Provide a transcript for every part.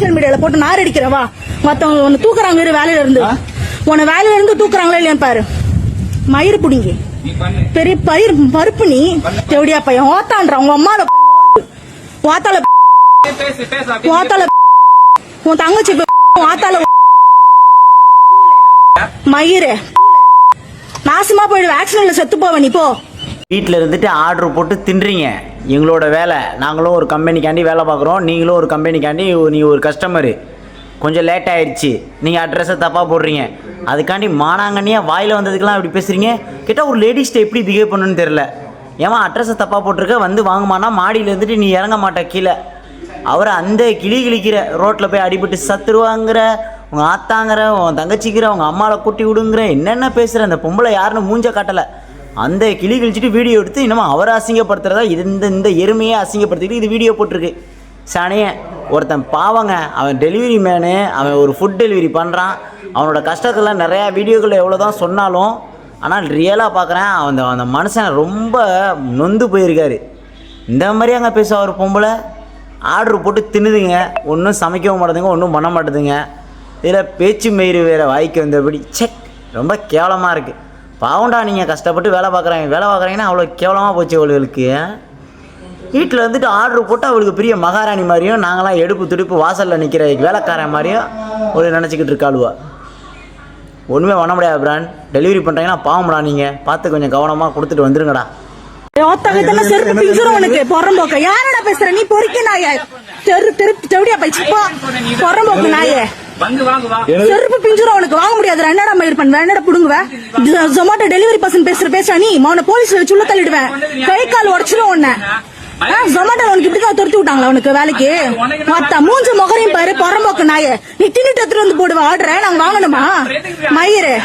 Social மீடியால போட்டு நார் அடிக்கிறவா மத்தவங்க உன்னை தூக்குறாங்க வேலையில இருந்து உன்னை வேலையில இருந்து தூக்குறாங்களா இல்லையா பாரு மயிறு புடிங்கி பெரிய பயிர் பருப்பு நீ தேவடியா பையன் ஓத்தான்ற உங்க அம்மால ஓத்தால ஓத்தால உன் தங்கச்சி ஓத்தால மயிறு நாசமா போயிடு ஆக்சிடென்ட்ல செத்து போவ நீ போ. வீட்டில் இருந்துட்டு ஆர்டர் போட்டு தின்றீங்க. எங்களோட வேலை, நாங்களும் ஒரு கம்பெனிக்காண்டி வேலை பார்க்குறோம், நீங்களும் ஒரு கம்பெனிக்காண்டி நீங்கள் ஒரு கஸ்டமரு. கொஞ்சம் லேட் ஆகிடுச்சு, நீங்கள் அட்ரஸை தப்பாக போடுறீங்க. அதுக்காண்டி மானாங்கண்ணியாக வாயில் வந்ததுக்கெல்லாம் அப்படி பேசுகிறீங்க. கேட்டால் ஒரு லேடிஸ்ட்டை எப்படி பிஹேவ் பண்ணணுன்னு தெரில. ஏமா அட்ரஸை தப்பாக போட்டிருக்க, வந்து வாங்குமானா மாடியில் இருந்துட்டு நீ இறங்க மாட்ட கீழே. அவரை அந்த கிளி கிழிக்கிற ரோட்டில் போய் அடிபட்டு சத்துருவாங்கிற, உங்கள் ஆத்தாங்கிற, உன் தங்கச்சிக்கிற, உங்கள் அம்மாவை கூட்டி விடுங்கிற, என்னென்ன பேசுகிற. அந்த பொம்பளை யாருன்னு மூஞ்ச காட்டலை. அந்த கிளி கிழிச்சிட்டு வீடியோ எடுத்து இன்னமும் அவரை அசிங்கப்படுத்துறதா இந்த எருமையை அசிங்கப்படுத்திக்கிட்டு இது வீடியோ போட்டிருக்கு. சனையே ஒருத்தன் பாவங்க, அவன் டெலிவரி மேனு, அவன் ஒரு ஃபுட் டெலிவரி பண்ணுறான். அவனோட கஷ்டத்தில் நிறையா வீடியோக்கள் எவ்வளோ தான் சொன்னாலும், ஆனால் ரியலாக பார்க்குறேன் அந்த மனுஷன் ரொம்ப நொந்து போயிருக்காரு. இந்த மாதிரி அங்கே பேசுவா ஒரு பொம்பளை. ஆர்டர் போட்டு தின்னுதுங்க, ஒன்றும் சமைக்கவும் மாட்டேதுங்க, ஒன்றும் பண்ண மாட்டேதுங்க. இதில் பேச்சு மயிறு வேறு வாய்க்கு வந்தபடி. செக், ரொம்ப கேவலமாக இருக்குது. பாவண்டா, நீங்கள் கஷ்டப்பட்டு வேலை பார்க்குறாங்கன்னா அவ்வளோ கேவலமாக போச்சு அவளுக்கு. வீட்டில் வந்துட்டு ஆர்டர் போட்டு அவளுக்கு பெரிய மகாராணி மாதிரியும், நாங்களாம் எடுப்பு துடிப்பு வாசலில் நிற்கிற வேலைக்காரன் மாதிரியும் ஒரு நினச்சிக்கிட்டு இருக்காளுவா. ஒன்றுமே பண்ண முடியாது பிராண்ட். டெலிவரி பண்ணுறீங்கன்னா பாவம்டா, நீங்கள் பார்த்து கொஞ்சம் கவனமாக கொடுத்துட்டு வந்துருங்கடா. உனக்கு பொறம்போக்க யாரடா பேசுற நீ? பொறிக்க நாய தெருடியா பைச்சுப்போ பொறம்போக்கு நாயே செருப்பு பிஞ்சிரும் உனக்கு. வாங்க முடியாது. ரெண்டடா மயிர் பண்ண ரெண்டடா புடுங்குவேன். ஜொமேட்டோ டெலிவரி பர்சன் பேசுற நீ மௌன போலீஸ்ல சுள்ள தள்ளிடுவேன். கை கால் உடச்சிடும் உன்ன. ஜொமேட்டோ உனக்கு இப்படிதான் துரத்தி விட்டாங்களா உனக்கு வேலைக்கு? மொத்த மூஞ்சு முகரையும் பாரு பொறம்போக்கு நாயே. நீ தின்னுட்டு எடுத்துட்டு வந்து போடுவா ஆர்டர். நாங்க வாங்கணுமா மயிறு?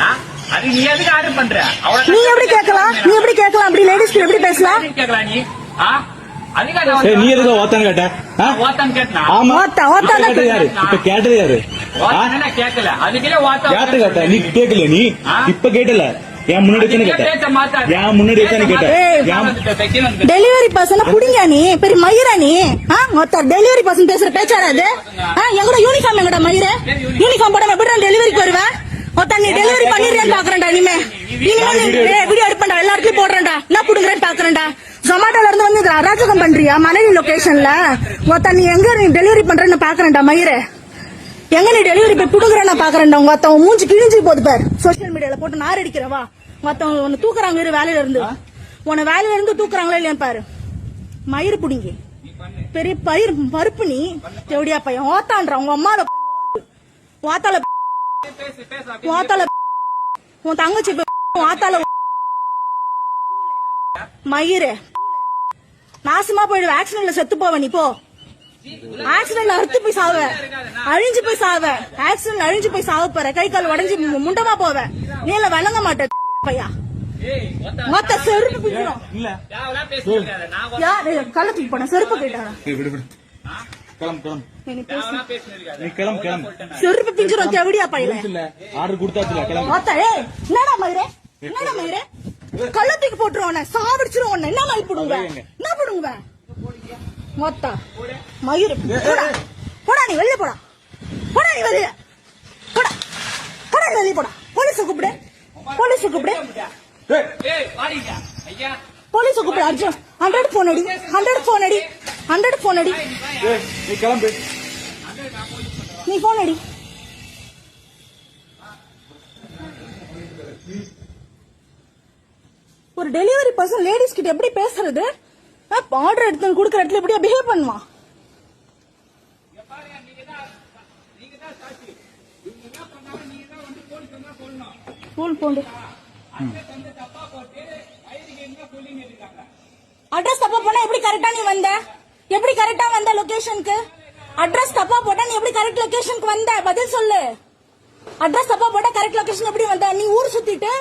நீ எப்படி கேட்கலாம்? அப்படி லேடிஸ் எப்படி பேசலாம்? நீ எதுக்கு ஓத்தான்னு கேட்ட? ஆமா கேட்டது யாரு? இப்ப கேட்டது யாரு? கேட்ட நீ கேட்கல. நீ இப்ப கேட்டல, என் முன்னாடி டெலிவரி பர்சன் புடிங்க நீ பெரிய மயிரா நீ. மொத்த டெலிவரி பர்சன் பேசுற பேச்சாடா அது? எங்கட யூனிஃபார்ம் எங்கடா மயிறு? யூனிஃபார்ம் போடாம எப்படி டெலிவரிக்கு வருவேன்? மொத்த நீ டெலிவரி பண்ணிடுறேன்னு பாக்குறேன்டா. இனிமே வீடியோ எடுப்பா எல்லா இடத்துலயும் போடுறேன்டா. என்ன புடுங்குறேன்னு பாக்குறேன்டா. ஜொமேட்டோல இருந்து வந்து அராஜகம் பண்றியா மனைவி லொகேஷன்ல? மொத்த நீ எங்க நீ டெலிவரி பண்றேன்னு பாக்குறேன்டா மயிறு. எங்க நீ டெலிவரி போய் புடுங்குறேன்னு பாக்குறேன்டா. உங்க அத்தவங்க மூஞ்சி கிழிஞ்சு போது பாரு. சோசியல் மீடியால போட்டு நார் அடிக்கிறவா மத்தவங்க உன்னை தூக்குறாங்க வேலையில இருந்து. உன்னை வேலையில இருந்து தூக்குறாங்களா இல்லையா பாரு மயிறு புடிங்கி பெரிய பயிர் பருப்பு நீ தேவடியா பையன் ஓத்தான்ற உங்க அம்மால ஓத்தால ஓத்தால உன் தங்கச்சி ஓத்தால மயிறு நாசமா போயிடு. ஆக்சிடென்ட்ல செத்து போவ நீ போ. ஆக்சிடென்ட்ல அறுத்து போய் சாவ, அழிஞ்சு போய் சாவ. ஆக்சிடென்ட்ல அழிஞ்சு போய் சாவ போற. கை கால் உடஞ்சி முண்டமா போவ. நீல வழங்க மாட்ட பையா. மொத்த செருப்பு பிஞ்சிரும். கள்ளத்துக்கு போன செருப்பு கேட்டானா? செருப்பு பிஞ்சிரும் தேவடியா பையில. என்னடா மயிரே? கள்ளத்துக்கு போட்டுருவோம், சாவடிச்சிரும். என்ன மயில் போடுவேன்? என்ன போடுவேன்? மொத்த மயிறு போடா. நீ வெளியே போடா. நீ வெளியே போடா. நீ வெளியே போடா. போலீஸ கூப்பிடு. அர்ஜுன் 100 போன் அடி. நீ போன் அடி. ஒரு டெலிவரி பர்சன் லேடிஸ் கிட்ட எப்படி பேசுறது? ஆர்டர் எடுத்து கொடுக்குற இடத்துல எப்படியா பிஹேவ் பண்ணுவான்? அட்ரஸ் தப்பா போனா எப்படி கரெக்டா நீ வந்த? எப்படி கரெக்டா வந்த லொகேஷனுக்கு? அட்ரஸ் தப்பா போட்டா நீ எப்படி கரெக்ட் லொகேஷனுக்கு வந்த? பதில் சொல்லு. அட்ரஸ் தப்பா போட்டா கரெக்ட் லொகேஷன் எப்படி வந்த? நீ ஊர் சுத்திட்டு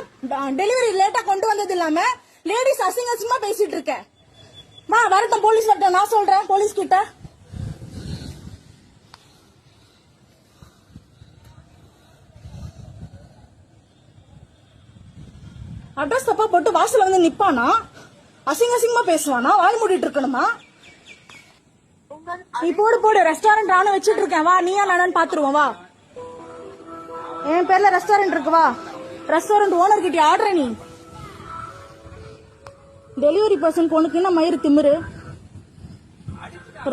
டெலிவரி லேட்டா கொண்டு வந்தது இல்லாம லேடிஸ் அசிங்கமா பேசிட்டு இருக்க. வரட்டும் போலீஸ் வரட்டும், நான் சொல்றேன் போலீஸ் கிட்ட. அட்ரஸ் தப்பா போட்டு வாசல்ல வந்து நிப்பானா? அசிங்கமா பேசுவானா? வாய் மூடிட்டு இருக்கணுமா? நீ போடு போடு, ரெஸ்டாரண்ட் நானும் வச்சிட்டு இருக்கேன், வா நீயா நானும் பாத்துருவோம், வா. என் பேர்ல ரெஸ்டாரண்ட் இருக்கு, வா. ரெஸ்டாரண்ட் ஓனர் கிட்ட ஆர்டர். நீ டெலிவரி பர்சனுக்கு உனக்கு என்ன மயிறு திமிரு?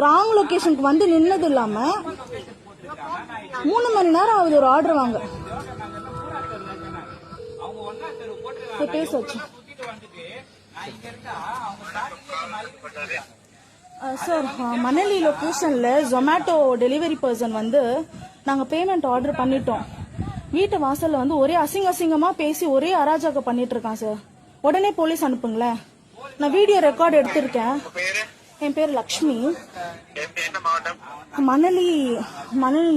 ராங் லொகேஷனுக்கு வந்து நின்னது இல்லாம 3 மணி நேரம் ஆகுது ஒரு ஆர்டர் வாங்க. பேச வச்சு சார், மணலி லொகேஷன்ல ஜொமேட்டோ டெலிவரி பர்சன் வந்து நாங்க பேமெண்ட் ஆர்டர் பண்ணிட்டோம். வீட்டு வாசல்ல வந்து ஒரே அசிங்கமா பேசி ஒரே அராஜகம் பண்ணிட்டு இருக்கான் சார். உடனே போலீஸ் அனுப்புங்களேன். நான் வீடியோ ரெக்கார்ட் எடுத்திருக்கேன். என் பேர் Lakshmi. Manali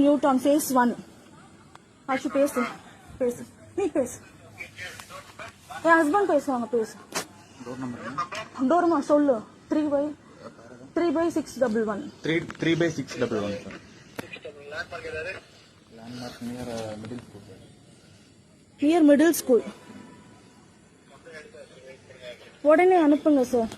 new town phase 1. ஆச்சு, பேசு பேசு, நீ பேசு. என் ஹஸ்பண்ட் பேசுவாங்க, பேசு. டோர் நம்பர் சொல்லு. 3/611. 3/611. Near middle school. உடனே அனுப்புங்க சார்.